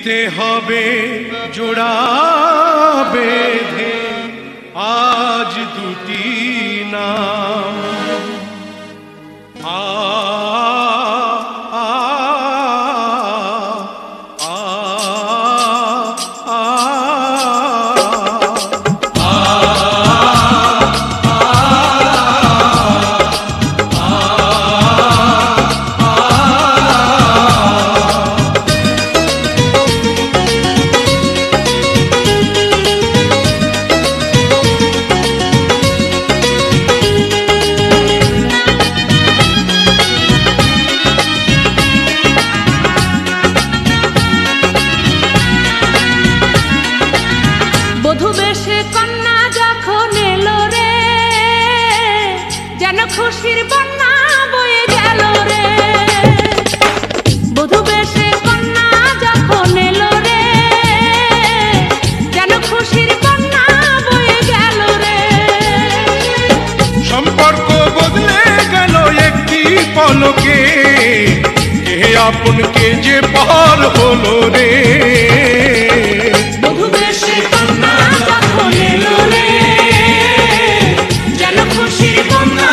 দিতে হবে জোড়া বেঁধে আজ দুটি নাম আ আ আ আ খুশির বন্যা বয়ে গেল রে বধূ বেশে কন্যা যখন এলো রে যেন খুশির বন্যা বয়ে গেল রে সম্পর্ক বদলে গেল একটি পলকে কে আপন কে যে পার হলো রে বধূ বেশে কন্যা যখন এলো রে যেন খুশির বন্যা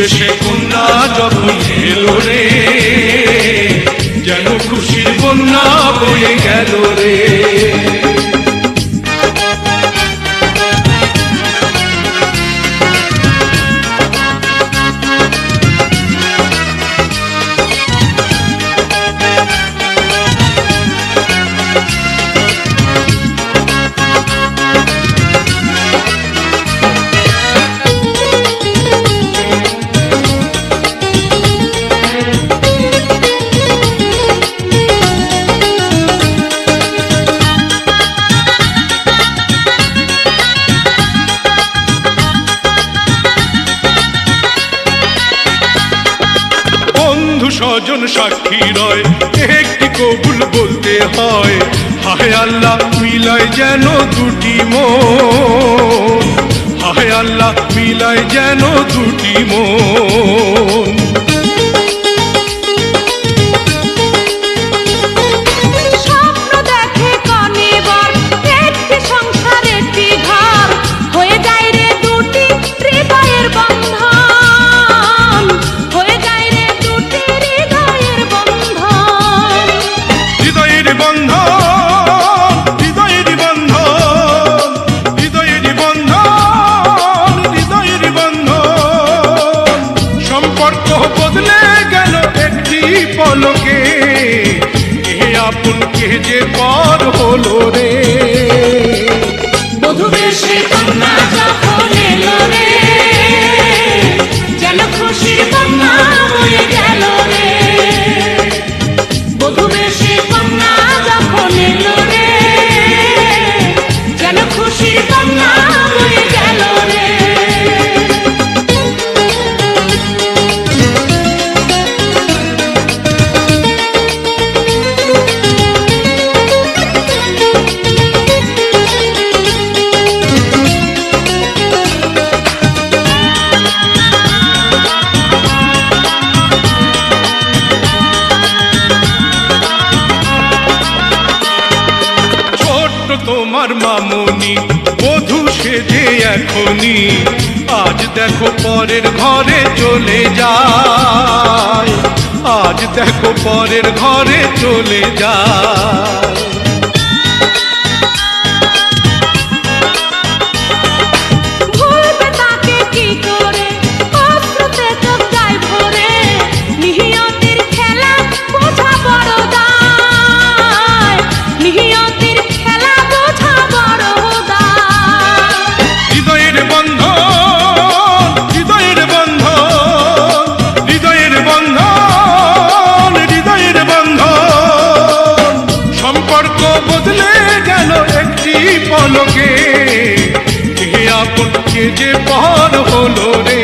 সে কন্যা যখন এলো রে যেন খুশির বন্যা বয়ে গেল রে স্বজন সাক্ষী রয় একটি কবুল বলতে হয় হায় আল্লাহ মিলায় যেন দুটি মন হায় আল্লাহ মিলায় যেন দুটি মন স্বপ্ন দেখে কনিবার একটি সংসার একটি ঘর হয়ে যায় রে দুটি হৃদয়ের বন্ধন হয়ে যায় রে দুটি হৃদয়ের বন্ধন হৃদয়ের বন্ধন হৃদয়ের বন্ধন হৃদয়ের বন্ধন হৃদয়ের বন্ধন সম্পর্ক বদলে গেল একটি পলকে কে আপন কে যে পর হলো রে বধূ বেশে কন্যা যখন এলো রে যেন খুশির বন্যা বয়ে গেল রে বধূ বেশে কন্যা যখন এলো রে যেন খুশির বন্যা বয়ে গেল রে তোমার মামনি বধূ সেজে এখনি আজ দেখো পরের ঘরে চলে যায় আজ দেখো পরের ঘরে চলে যায় ভুলবে তাকে কি করে অশ্রুতে চোখ যায় ভরে নিহিয়তির খেলা বোঝা বড় দায় নিহিয়তির খেলা বোঝা বড় দায় হৃদয়ের বন্ধন হৃদয়ের বন্ধন হৃদয়ের বন্ধন হৃদয়ের বন্ধন সম্পর্ক বদলে গেল একটি পলকে কে আপন কে যে পার হলো রে